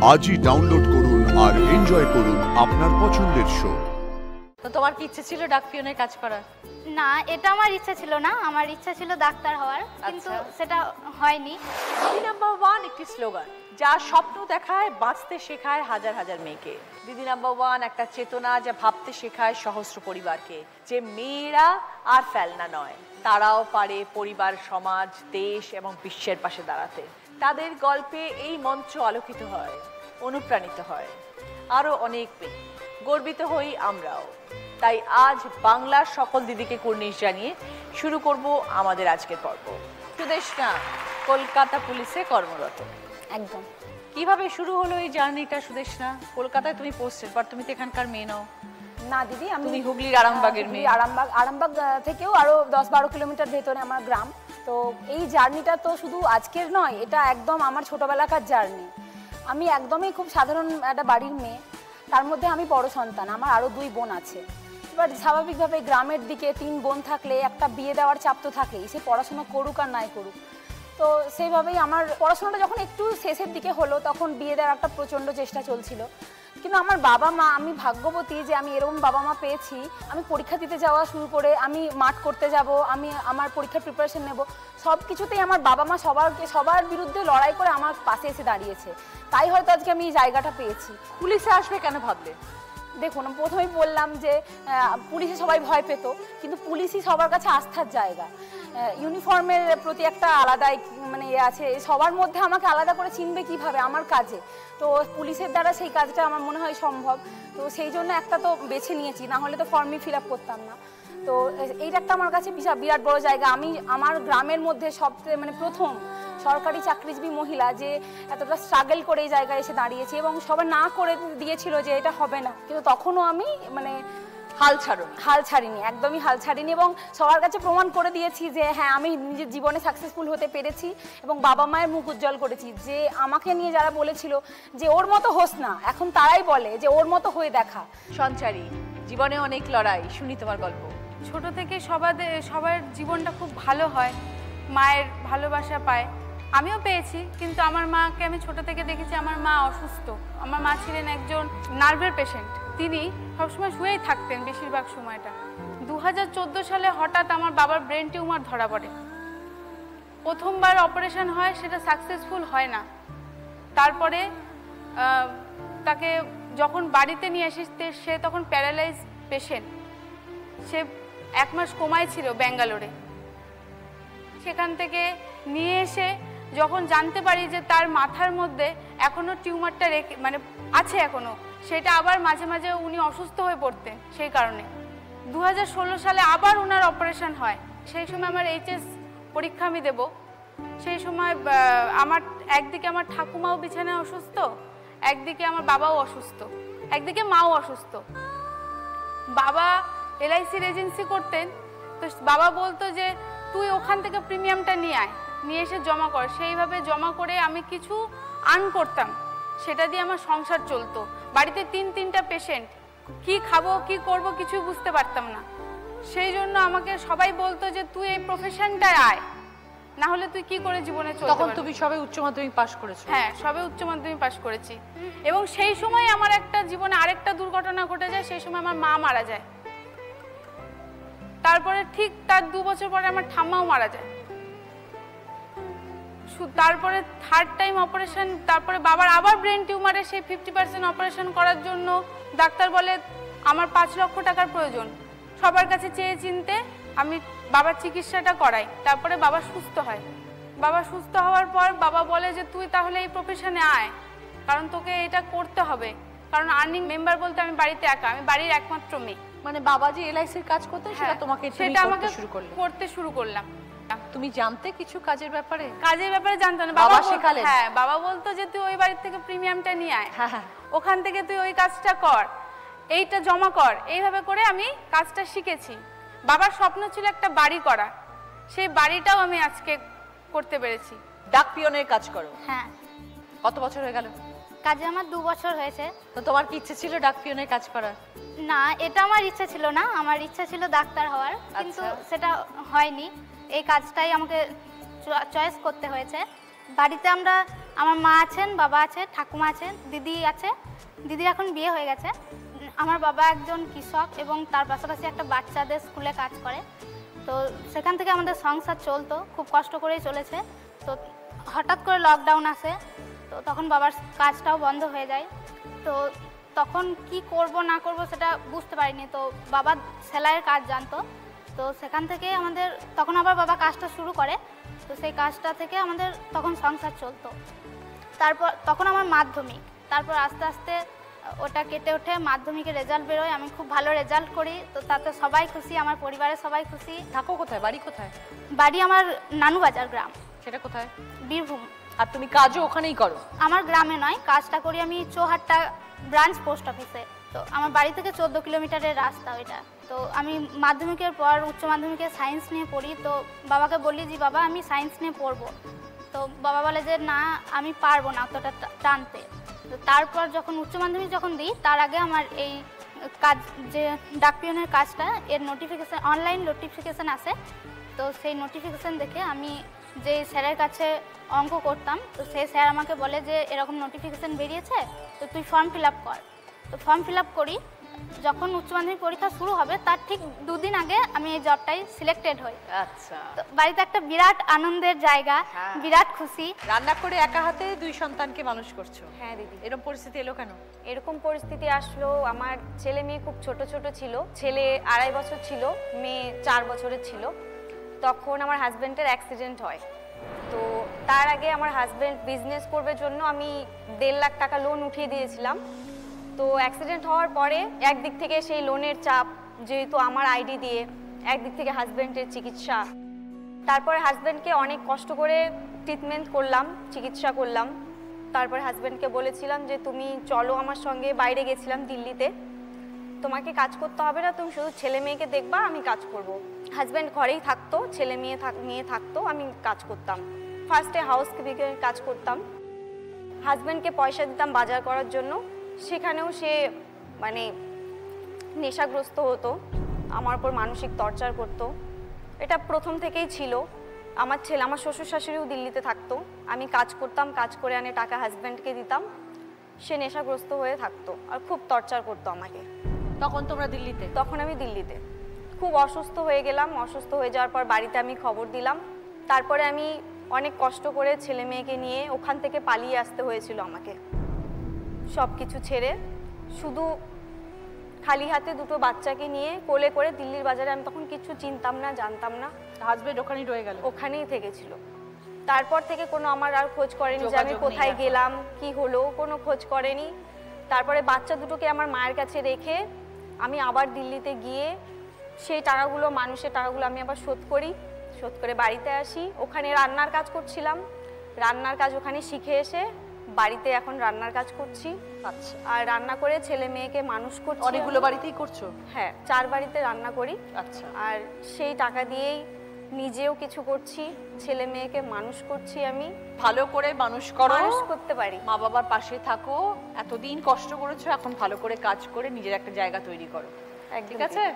আজই ডাউনলোড করুন আর এনজয় করুন আপনার পছন্দের শো। তো তোমার কি ইচ্ছে ছিল ডাক পিয়নের কাজ করার? না, এটা আমার ইচ্ছা ছিল না। আমার ইচ্ছা ছিল ডাক্তার হওয়ার, কিন্তু সেটা হয়নি। দিদি নাম্বার ওয়ান একটি স্লোগান যা স্বপ্ন দেখায়, বাঁচতে শেখায় হাজার হাজার মেয়েকে। দিদি নাম্বার ওয়ান একটা চেতনা যা ভাবতে শেখায় সহস্র পরিবারকে, যে মেয়েরা আর ফেলনা নয়, তারাও পারে পরিবার, সমাজ, দেশ এবং বিশ্বের পাশে দাঁড়াতে। তাদের গল্পে এই মঞ্চ আলোকিত হয়, অনুপ্রাণিত হয় আরও অনেক মেয়ে। গর্বিত হই আমরাও। তাই আজ বাংলার সকল দিদিকে কুর্নিশ জানিয়ে শুরু করব আমাদের আজকের পর্ব। সুদেষ্ণা কলকাতা পুলিশে কর্মরত। একদম। কিভাবে শুরু হলো এই জার্নিটা সুদেষ্ণা? কলকাতায় তুমি পোস্টেড, বাট তুমি তো এখানকার মেয়ে নও। না দিদি, তুমি হুগলির আরামবাগের মেয়ে। আরামবাগ থেকেও আরো 10-12 কিলোমিটার ভেতরে আমার গ্রাম। তো এই জার্নিটা তো শুধু আজকের নয়, এটা একদম আমার ছোটবেলাকার জার্নি। আমি একদমই খুব সাধারণ একটা বাড়ির মেয়ে, তার মধ্যে আমি বড় সন্তান। আমার আরো 2 বোন আছে। এবার স্বাভাবিকভাবে গ্রামের দিকে 3 বোন থাকলে একটা বিয়ে দেওয়ার চাপ তো থাকেই, সে পড়াশোনা করুক আর নাই করুক। তো সেইভাবেই আমার পড়াশোনাটা যখন একটু শেষের দিকে হলো, তখন বিয়ে দেওয়ার একটা প্রচণ্ড চেষ্টা চলছিল। কিন্তু আমার বাবা মা, আমি ভাগ্যবতী যে আমি এরকম বাবা মা পেয়েছি। আমি পরীক্ষা দিতে যাওয়া শুরু করে, আমি মাঠ করতে যাব, আমি আমার পরীক্ষার প্রিপারেশন নেব, সব কিছুতেই আমার বাবা মা সবার বিরুদ্ধে লড়াই করে আমার পাশে এসে দাঁড়িয়েছে। তাই হয়তো আজকে আমি এই জায়গাটা পেয়েছি। পুলিশে আসবে কেন ভাবলে? দেখুন, প্রথমেই বললাম যে পুলিশে সবাই ভয় পেত, কিন্তু পুলিশই সবার কাছে আস্থার জায়গা। ইউনিফর্মের প্রতি একটা আলাদাই মানে আছে, সবার মধ্যে আমাকে আলাদা করে চিনবে কিভাবে আমার কাজে। তো পুলিশের দ্বারা সেই কাজটা আমার মনে হয় সম্ভব। তো সেই জন্য একটা তো বেছে নিয়েছি, না হলে তো ফর্মই ফিল আপ করতাম না। তো এইটা একটা আমার কাছে বিরাট বড় জায়গা। আমি আমার গ্রামের মধ্যে সবচেয়ে মানে প্রথম সরকারি চাকরিজীবী মহিলা যে এতটা স্ট্রাগল করে এই জায়গায় এসে দাঁড়িয়েছি, এবং সবাই না করে দিয়েছিল যে এটা হবে না, কিন্তু তখনও আমি মানে হাল ছাড়িনি, একদমই হাল ছাড়িনি, এবং সবার কাছে প্রমাণ করে দিয়েছি যে হ্যাঁ, আমি নিজের জীবনে সাকসেসফুল হতে পেরেছি এবং বাবা মায়ের মুখ উজ্জ্বল করেছি। যে আমাকে নিয়ে যারা বলেছিল যে ওর মতো হোস না, এখন তারাই বলে যে ওর মতো হয়ে দেখা। সঞ্চারী, জীবনে অনেক লড়াই, শুনি তোমার গল্প। ছোট থেকে সবার জীবনটা খুব ভালো হয়, মায়ের ভালোবাসা পায়, আমিও পেয়েছি। কিন্তু আমার মাকে আমি ছোট থেকে দেখেছি, আমার মা অসুস্থ। আমার মা ছিলেন একজন নার্ভের পেশেন্ট। তিনি সবসময় শুয়েই থাকতেন বেশিরভাগ সময়টা। 2014 সালে হঠাৎ আমার বাবার ব্রেন টিউমার ধরা পড়ে। প্রথমবার অপারেশন হয়, সেটা সাকসেসফুল হয় না। তারপরে তাকে যখন বাড়িতে নিয়ে আসি, সে তখন প্যারালাইজ পেশেন্ট। সে 1 মাস কোমায় ছিল ব্যাঙ্গালোরে। সেখান থেকে নিয়ে এসে যখন জানতে পারি যে তার মাথার মধ্যে এখনও টিউমারটা মানে আছে এখনও, সেটা আবার মাঝে মাঝে উনি অসুস্থ হয়ে পড়তেন। সেই কারণে 2016 সালে আবার ওনার অপারেশন হয়। সেই সময় আমার HS পরীক্ষা আমি দেব। সেই সময় আমার একদিকে আমার ঠাকুমাও বিছানায় অসুস্থ, একদিকে আমার বাবাও অসুস্থ, একদিকে মাও অসুস্থ। বাবা LICর এজেন্সি করতেন। তো বাবা বলতো যে তুই ওখান থেকে প্রিমিয়ামটা নিয়ে এসে জমা কর। সেইভাবে জমা করে আমি কিছু আর্ন করতাম, সেটা দিয়ে আমার সংসার চলতো। বাড়িতে 3-3টা পেশেন্ট, কি খাবো কি করব কিছুই বুঝতে পারতাম না। সেই জন্য আমাকে সবাই বলতো যে তুই এই প্রফেশনটায় আয়, না হলে তুই কি করে জীবনে চলতে পারবি। তখন তুমি সবে উচ্চ মাধ্যমিক পাশ করেছো? হ্যাঁ, সবে উচ্চ মাধ্যমিক পাশ করেছি। এবং সেই সময় আমার একটা জীবনে আরেকটা দুর্ঘটনা ঘটে যায়। সেই সময় আমার মা মারা যায়। তারপরে ঠিক তার 2 বছর পরে আমার ঠাম্মাও মারা যায়। তারপরে 3rd টাইম অপারেশন। তারপরে বাবার আবার ব্রেন টিউমারে সেই 50% অপারেশন করার জন্য ডাক্তার বলে আমার 5 লক্ষ টাকার প্রয়োজন। সবার কাছে চেয়ে চিনতে আমি বাবার চিকিৎসাটা করাই। তারপরে বাবা সুস্থ হয়। বাবা সুস্থ হওয়ার পর বাবা বলে যে তুই তাহলে এই প্রফেশনে আয়, কারণ তোকে এটা করতে হবে। কারণ আর্নিং মেম্বার বলতে আমি বাড়িতে একা, আমি বাড়ির একমাত্র মেয়ে। মানে বাবা যে LICর কাজ করতেন সেটা তোমাকে করতে শুরু করলাম। তুমি জানতে কিছু কাজের ব্যাপারে? জানতো না, বাবা শেখালেন। হ্যাঁ, বাবা বলতো যে তুই ওই বাড়ি থেকে প্রিমিয়ামটা নিয়ে আয়, ওখান থেকে তুই ওই কাজটা কর, এইটা জমা কর। এইভাবে করে আমি কাজটা শিখেছি। বাবার স্বপ্ন ছিল একটা বাড়ি করা, সেই বাড়িটাও আমি আজকে করতে পেরেছি। ডাক পিয়নের কাজ করো? হ্যাঁ। কত বছর হয়ে গেল? কাজে আমার 2 বছর হয়েছে। তো তোমার কি ইচ্ছে ছিল ডাক পিয়নের কাজ করার? না, এটা আমার ইচ্ছা ছিল না। আমার ইচ্ছা ছিল ডাক্তার হওয়ার, কিন্তু সেটা হয়নি। এই কাজটাই আমাকে চয়েস করতে হয়েছে। বাড়িতে আমরা আমার মা আছেন, বাবা আছে, ঠাকুমা আছেন, দিদি আছে। দিদির এখন বিয়ে হয়ে গেছে। আমার বাবা একজন কৃষক এবং তার পাশাপাশি একটা বাচ্চাদের স্কুলে কাজ করে। তো সেখান থেকে আমাদের সংসার চলতো, খুব কষ্ট করেই চলেছে। তো হঠাৎ করে লকডাউন আসে, তো তখন বাবার কাজটাও বন্ধ হয়ে যায়। তো তখন কি করব না করব সেটা বুঝতে পারিনি। তো বাবা সেলাইয়ের কাজ জানতো, তো সেখান থেকে আমাদের তখন আবার বাবা কাজটা শুরু করে। তো সেই কাজটা থেকে আমাদের তখন সংসার চলতো। তারপর তখন আমার মাধ্যমিক, তারপর আস্তে আস্তে ওটা কেটে ওঠে, মাধ্যমিকের রেজাল্ট বেরোয়, আমি খুব ভালো রেজাল্ট করি। তো তাতে সবাই খুশি, আমার পরিবারের সবাই খুশি। থাকো কোথায়, বাড়ি কোথায়? বাড়ি আমার নানুবাজার গ্রাম, সেটা কোথায়? বীরভূম। আর তুমি কাজও ওখানেই করো? আমার গ্রামে নয়, কাজটা করি আমি চৌহাট্টা ব্রাঞ্চ পোস্ট অফিসে। তো আমার বাড়ি থেকে 14 কিলোমিটারের রাস্তা ওইটা। তো আমি মাধ্যমিকের পর উচ্চ মাধ্যমিকে সায়েন্স নিয়ে পড়ি। তো বাবাকে বলি যে বাবা আমি সায়েন্স নিয়ে পড়বো। তো বাবা বলে যে না আমি পারবো না অতটা টানতে। তো তারপর যখন উচ্চ মাধ্যমিক যখন দিই তার আগে আমার এই কাজ যে ডাকপিয়নের কাজটা এর নোটিফিকেশান, অনলাইন নোটিফিকেশান আসে। তো সেই নোটিফিকেশান দেখে আমি যে স্যারের কাছে অঙ্ক করতাম, তো সেই স্যার আমাকে বলে যে এরকম নোটিফিকেশান বেরিয়েছে, তো তুই ফর্ম ফিল আপ কর। তো ফর্ম ফিল আপ করি। যখন উচ্চ মাধ্যমিক পরীক্ষা শুরু হবে তার ঠিক 2 দিন আগে আমি এই জবটাই সিলেক্টেড হই। আচ্ছা। তো বাড়িতে একটা বিরাট আনন্দের জায়গা, বিরাট খুশি। রান্না করে একা হাতে 2 সন্তানকে মানুষ করছো। হ্যাঁ দিদি, এরকম পরিস্থিতি এলো কেন? এরকম পরিস্থিতি আসলো, আমার ছেলে মেয়ে খুব ছোট ছোট ছিল। ছেলে 2.5 বছর ছিল, মেয়ে 4 বছরের ছিল। তখন আমার হাজব্যান্ডের অ্যাক্সিডেন্ট হয়। তো তার আগে আমার হাজব্যান্ড বিজনেস করবে জন্য আমি 1.5 লাখ টাকা লোন উঠিয়ে দিয়েছিলাম। তো অ্যাক্সিডেন্ট হওয়ার পরে একদিক থেকে সেই লোনের চাপ, যেহেতু আমার আইডি দিয়ে, একদিক থেকে হাজব্যান্ডের চিকিৎসা, তারপরে হাজব্যান্ডকে অনেক কষ্ট করে ট্রিটমেন্ট করলাম, চিকিৎসা করলাম। তারপরে হাজব্যান্ডকে বলেছিলাম যে তুমি চলো আমার সঙ্গে, বাইরে গেছিলাম দিল্লিতে, তোমাকে কাজ করতে হবে না, তুমি শুধু ছেলে মেয়েকে দেখবা, আমি কাজ করব। হাজব্যান্ড ঘরেই থাকতো, ছেলে মেয়ে থাকতো, আমি কাজ করতাম। ফার্স্টে হাউসকিপিংয়ের কাজ করতাম, হাজব্যান্ডকে পয়সা দিতাম বাজার করার জন্য। সেখানেও সে মানে নেশাগ্রস্ত হতো, আমার উপর মানসিক টর্চার করতো। এটা প্রথম থেকেই ছিল। আমার ছেলে, আমার শ্বশুর শাশুড়িও দিল্লিতে থাকতো, আমি কাজ করতাম, কাজ করে আনে টাকা হাজব্যান্ডকে দিতাম। সে নেশাগ্রস্ত হয়ে থাকতো আর খুব টর্চার করতো আমাকে। তখন তোমরা দিল্লিতে? তখন আমি দিল্লিতে খুব অসুস্থ হয়ে গেলাম। অসুস্থ হয়ে যাওয়ার পর বাড়িতে আমি খবর দিলাম। তারপরে আমি অনেক কষ্ট করে ছেলে মেয়েকে নিয়ে ওখান থেকে পালিয়ে আসতে হয়েছিল আমাকে, সব কিছু ছেড়ে। শুধু খালি হাতে 2টো বাচ্চাকে নিয়ে কোলে করে দিল্লির বাজারে। আমি তখন কিছু চিনতাম না, জানতাম না। হাজবেন্ড ওখানেই রয়ে গেল? ওখানেই থেকেছিল। তারপর থেকে কোনো আমার আর খোঁজ করেনি যে আমি কোথায় গেলাম, কি হলো, কোনো খোঁজ করেনি। তারপরে বাচ্চা দুটোকে আমার মায়ের কাছে রেখে আমি আবার দিল্লিতে গিয়ে সেই টাকাগুলো, মানুষের টাকাগুলো আমি আবার শোধ করে বাড়িতে আসি। ওখানে রান্নার কাজ করছিলাম, রান্নার কাজ ওখানে শিখে এসে বাড়িতে এখন রান্নার কাজ করছি। আচ্ছা। আর রান্না করে ছেলে মেয়েকে মানুষ করছি। অনেকগুলো বাড়িতেই করছো? হ্যাঁ, 4 বাড়িতে রান্না করি। আচ্ছা। আর সেই টাকা দিয়েই নিজেও কিছু করছি, ছেলে মেয়েকে মানুষ করছি। আমি ভালো করে মানুষ করো, মানুষ করতে পারি। মা বাবার পাশে থাকো, এতদিন কষ্ট করেছো, এখন ভালো করে কাজ করে নিজের একটা জায়গা তৈরি করো। ঠিক আছে?